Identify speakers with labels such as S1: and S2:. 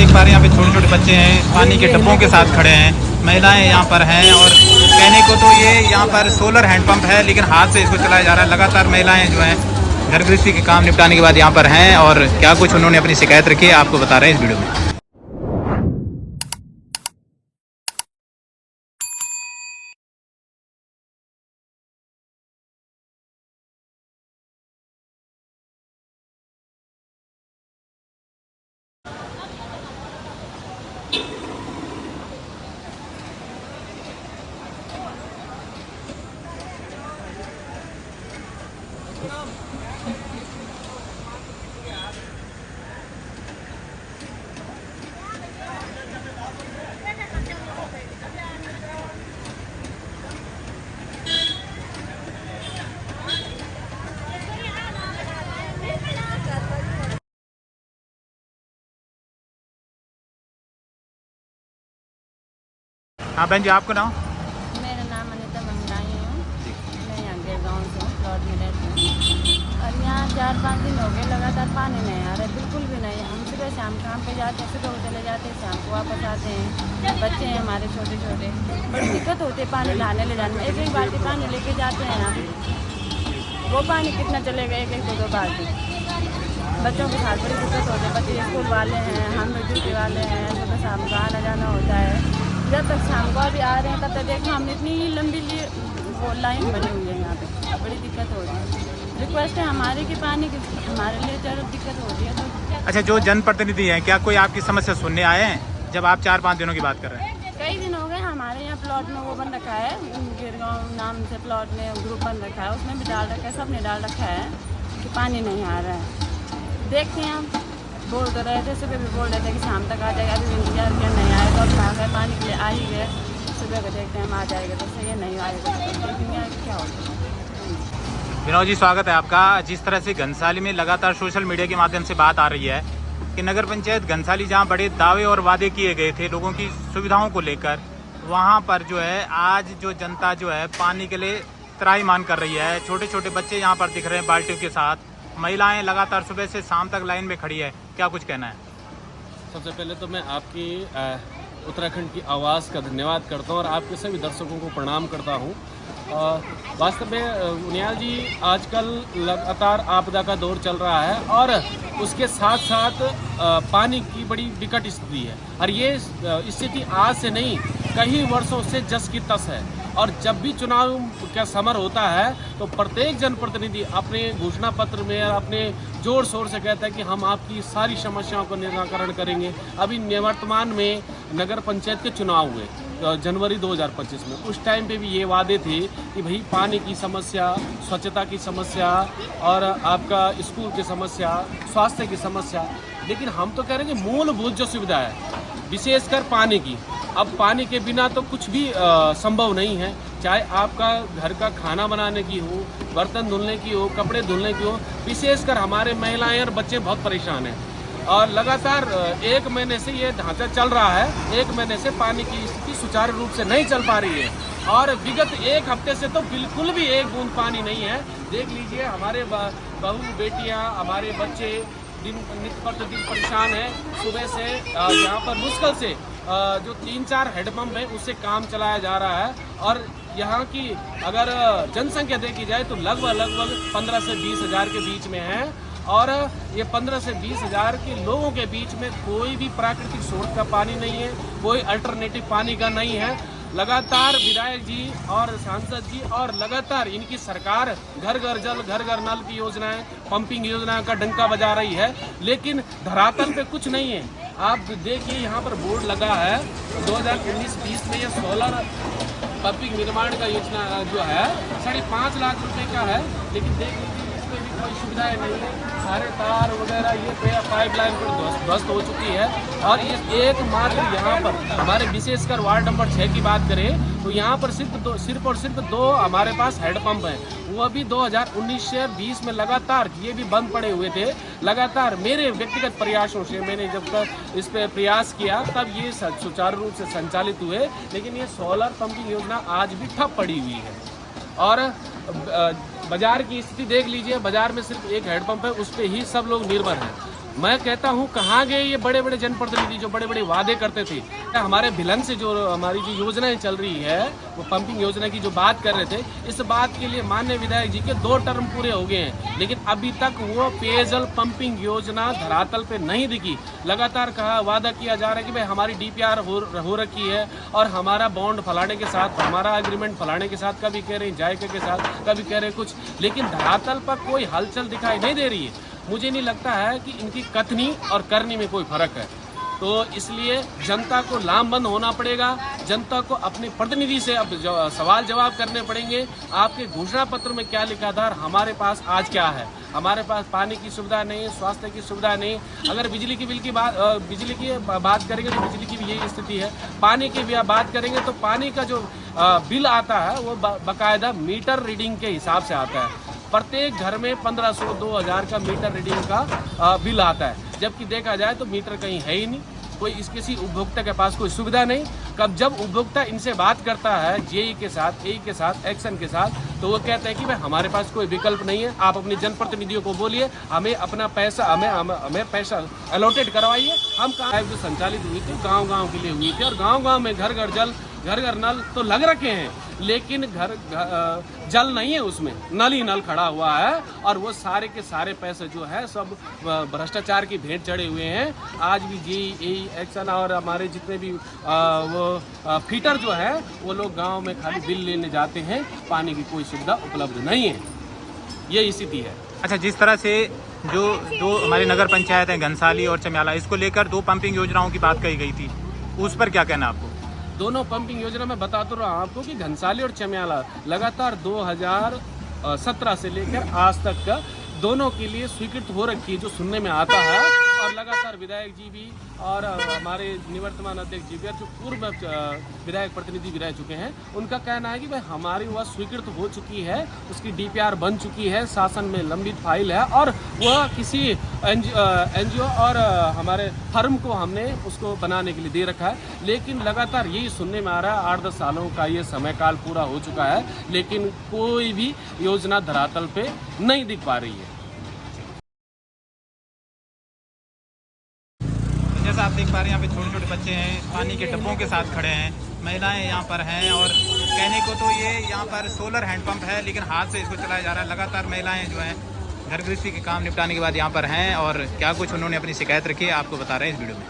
S1: देख पा रहे हैं यहाँ पे छोटे छोटे बच्चे हैं, पानी के डब्बों के साथ खड़े हैं, महिलाएं यहाँ पर हैं। और कहने को तो ये यहाँ पर सोलर हैंडपंप है, लेकिन हाथ से इसको चलाया जा रहा है। लगातार महिलाएं जो हैं घर गृहस्थी के काम निपटाने के बाद यहाँ पर हैं, और क्या कुछ उन्होंने अपनी शिकायत रखी है आपको बता रहे हैं इस वीडियो में। हाँ बहन जी, आपको नाम?
S2: मेरा नाम अनिता मंगलाई है। मैं यहाँ के गाँव से हूँ, प्लॉट में रहती हूँ। और यहाँ 4-5 दिन हो गए लगातार पानी नहीं आ रहा है, बिल्कुल भी नहीं। हम सुबह शाम काम पे जाते हैं, सुबह को चले जाते हैं, शाम को वापस आते हैं। बच्चे हैं हमारे छोटे छोटे, बड़ी दिक्कत होती है पानी लाने ले जाने में। एक एक बाल्टी पानी लेके जाते हैं यहाँ, वो पानी कितना चलेगा, एक एक 2-2 बाल्टी। बच्चों के साथ बड़ी दिक्कत होती है। बच्चे स्कूल वाले हैं, हम ड्यूटी वाले हैं, सुबह शाम को आना जाना होता है। जब तक शाम को अभी आ रहे हैं तब तक देखो हम इतनी लंबी वो लाइन बनी हुई है यहाँ पे, बड़ी दिक्कत हो रही है। रिक्वेस्ट है हमारी कि पानी की हमारे लिए ज़रूर दिक्कत हो रही है। तो
S1: अच्छा, जो जनप्रतिनिधि हैं, क्या कोई आपकी समस्या सुनने आए हैं जब आप 4-5 दिनों की बात कर रहे हैं?
S2: कई दिन हो गए हमारे यहाँ प्लॉट में वो बन रखा है, गिरगांव नाम से प्लॉट में ग्रुप बन रखा है, उसमें भी डाल रखा है, सब ने डाल रखा है कि पानी नहीं आ रहा है। देखते हैं, हम बोल तो रहे थे, सुबह भी बोल रहे थे कि शाम तक आ जाएगा। अभी इंतजार किया, नहीं आए तो अब आ गए, पानी के लिए आ ही गए। सुबह को देखते हैं हम आ जाएगा तो सही है, नहीं आएगा तो देखेंगे क्या होगा।
S1: विनोद जी, स्वागत है आपका। जिस तरह से घनसाली में लगातार सोशल मीडिया के माध्यम से बात आ रही है कि नगर पंचायत घनसाली जहां बड़े दावे और वादे किए गए थे लोगों की सुविधाओं को लेकर, वहां पर जो है आज जो जनता जो है पानी के लिए त्राहिमाम कर रही है। छोटे छोटे बच्चे यहाँ पर दिख रहे हैं बाल्टियों के साथ, महिलाएं लगातार सुबह से शाम तक लाइन में खड़ी है। क्या कुछ कहना है?
S3: सबसे पहले तो मैं आपकी उत्तराखंड की आवाज़ का धन्यवाद करता हूं और आपके सभी दर्शकों को प्रणाम करता हूं। वास्तव में उनियाल जी, आजकल लगातार आपदा का दौर चल रहा है और उसके साथ साथ पानी की बड़ी विकट स्थिति है। और ये स्थिति आज से नहीं, कई वर्षों से जस की तस है। और जब भी चुनाव का समर होता है तो प्रत्येक जनप्रतिनिधि अपने घोषणा पत्र में अपने जोर शोर से कहता है कि हम आपकी सारी समस्याओं का निराकरण करेंगे। अभी वर्तमान में नगर पंचायत के चुनाव हुए जनवरी 2025 में, उस टाइम पे भी ये वादे थे कि भाई पानी की समस्या, स्वच्छता की समस्या और आपका स्कूल की समस्या, स्वास्थ्य की समस्या। लेकिन हम तो कह रहे हैं कि मूलभूत जो सुविधा है, विशेषकर पानी की, अब पानी के बिना तो कुछ भी संभव नहीं है। चाहे आपका घर का खाना बनाने की हो, बर्तन धुलने की हो, कपड़े धुलने की हो, विशेषकर हमारे महिलाएं और बच्चे बहुत परेशान हैं। और लगातार 1 महीने से ये ढांचा चल रहा है, 1 महीने से पानी की स्थिति सुचारू रूप से नहीं चल पा रही है। और विगत 1 हफ्ते से तो बिल्कुल भी एक बूंद पानी नहीं है। देख लीजिए, हमारे बहू बेटियां, हमारे बच्चे नित्य प्रतिदिन परेशान है। सुबह से यहाँ पर मुश्किल से जो 3-4 हैंडपम्प है उससे काम चलाया जा रहा है। और यहाँ की अगर जनसंख्या देखी जाए तो लगभग 15 से 20 हज़ार के बीच में है। और ये 15 से 20 हज़ार के लोगों के बीच में कोई भी प्राकृतिक स्रोत का पानी नहीं है, कोई अल्टरनेटिव पानी का नहीं है। लगातार विधायक जी और सांसद जी और लगातार इनकी सरकार घर घर जल, घर घर नल की योजनाएं, पंपिंग योजना का डंका बजा रही है, लेकिन धरातल पे कुछ नहीं है। आप देखिए, यहाँ पर बोर्ड लगा है 2019-20 में ये सोलर पंपिंग निर्माण का योजना जो है 5.5 लाख रुपए का है। लेकिन देख लीजिए, इस पर भी कोई सुविधाएं नहीं है। सारे तार वगैरह ये पाइपलाइन पर ध्वस्त हो चुकी है। और ये एकमात्र यहाँ पर हमारे विशेषकर वार्ड नंबर 6 की बात करें तो यहाँ पर सिर्फ और सिर्फ 2 हमारे पास हैंडपम्प हैं। वो अभी 2019 से 20 में लगातार ये भी बंद पड़े हुए थे। लगातार मेरे व्यक्तिगत प्रयासों से मैंने जब तक इस पर प्रयास किया तब ये सुचारू रूप से संचालित हुए, लेकिन ये सोलर पंपिंग योजना आज भी ठप पड़ी हुई है। और बाजार की स्थिति देख लीजिए, बाजार में सिर्फ एक हैंडपम्प है, उस पर ही सब लोग निर्भर हैं। मैं कहता हूँ कहाँ गए ये बड़े बड़े जनप्रतिनिधि जो बड़े बड़े वादे करते थे। हमारे भिलन से जो हमारी जो योजनाएं चल रही है, वो पंपिंग योजना की जो बात कर रहे थे, इस बात के लिए माननीय विधायक जी के 2 टर्म पूरे हो गए हैं, लेकिन अभी तक वो पेयजल पंपिंग योजना धरातल पे नहीं दिखी। लगातार कहा वादा किया जा रहा है कि भाई हमारी DPR हो रखी है और हमारा बॉन्ड फलाने के साथ, हमारा एग्रीमेंट फलाने के साथ, कभी कह रहे हैं जायका के साथ, कभी कह रहे हैं कुछ, लेकिन धरातल पर कोई हलचल दिखाई नहीं दे रही है। मुझे नहीं लगता है कि इनकी कथनी और करनी में कोई फर्क है। तो इसलिए जनता को लामबंद होना पड़ेगा, जनता को अपने प्रतिनिधि से अब सवाल जवाब करने पड़ेंगे। आपके घोषणा पत्र में क्या लिखा था और हमारे पास आज क्या है? हमारे पास पानी की सुविधा नहीं, स्वास्थ्य की सुविधा नहीं। अगर बिजली की बिजली की बात करेंगे तो बिजली की भी यही स्थिति है। पानी की भी बात करेंगे तो पानी का जो बिल आता है वो बाकायदा मीटर रीडिंग के हिसाब से आता है। प्रत्येक घर में 1500-2000 का मीटर रीडिंग का बिल आता है, जबकि देखा जाए तो मीटर कहीं है ही नहीं। कोई किसी उपभोक्ता के पास कोई सुविधा नहीं। जब उपभोक्ता इनसे बात करता है JE के साथ, AE के साथ, एक्शन के साथ, तो वो कहते हैं कि भाई हमारे पास कोई विकल्प नहीं है। आप अपने जनप्रतिनिधियों को बोलिए हमें अपना पैसा हमें पैसा अलॉटेड करवाइए। हम कहाँ जो संचालित हुई थी गांव-गांव के लिए हुई थी, और गांव-गांव में घर घर जल, घर घर नल तो लग रखे हैं, लेकिन जल नहीं है, उसमें नल ही नल खड़ा हुआ है। और वो सारे के सारे पैसे जो है सब भ्रष्टाचार की भेंट चढ़े हुए हैं। आज भी JE, एक्शन और हमारे जितने भी वो फीटर जो है, वो लोग गांव में खाली बिल लेने जाते हैं, पानी की कोई सुविधा उपलब्ध नहीं है। ये स्थिति है।
S1: अच्छा, जिस तरह से जो हमारी नगर पंचायत है घनसाली और चमियाला, इसको लेकर 2 पंपिंग योजनाओं की बात कही गई थी, उस पर क्या कहना आपको?
S3: दोनों पंपिंग योजना में बता तो रहा हूँ आपको कि घनसाली और चमियाला लगातार 2017 से लेकर आज तक का दोनों के लिए स्वीकृत हो रखी है, जो सुनने में आता है। और लगातार विधायक जी भी और हमारे निवर्तमान अध्यक्ष जी भी, जो पूर्व विधायक प्रतिनिधि भी रह चुके हैं, उनका कहना है कि भाई हमारी वह स्वीकृत हो चुकी है, उसकी DPR बन चुकी है, शासन में लंबित फाइल है, और वह किसी NGO और हमारे फर्म को हमने उसको बनाने के लिए दे रखा है। लेकिन लगातार यही सुनने में आ रहा है 8-10 सालों का ये समय काल पूरा हो चुका है, लेकिन कोई भी योजना धरातल पे नहीं दिख पा रही है।
S1: जैसा आप देख पा रहे हैं, यहाँ पे छोटे छोटे बच्चे हैं, पानी के डब्बों के साथ खड़े हैं, महिलाएं यहाँ पर हैं, और कहने को तो ये यहाँ पर सोलर हैंडपंप है, लेकिन हाथ से इसको चलाया जा रहा है। लगातार महिलाएं जो हैं घर गृहस्थी के काम निपटाने के बाद यहाँ पर हैं, और क्या कुछ उन्होंने अपनी शिकायत रखी है आपको बता रहे हैं इस वीडियो में।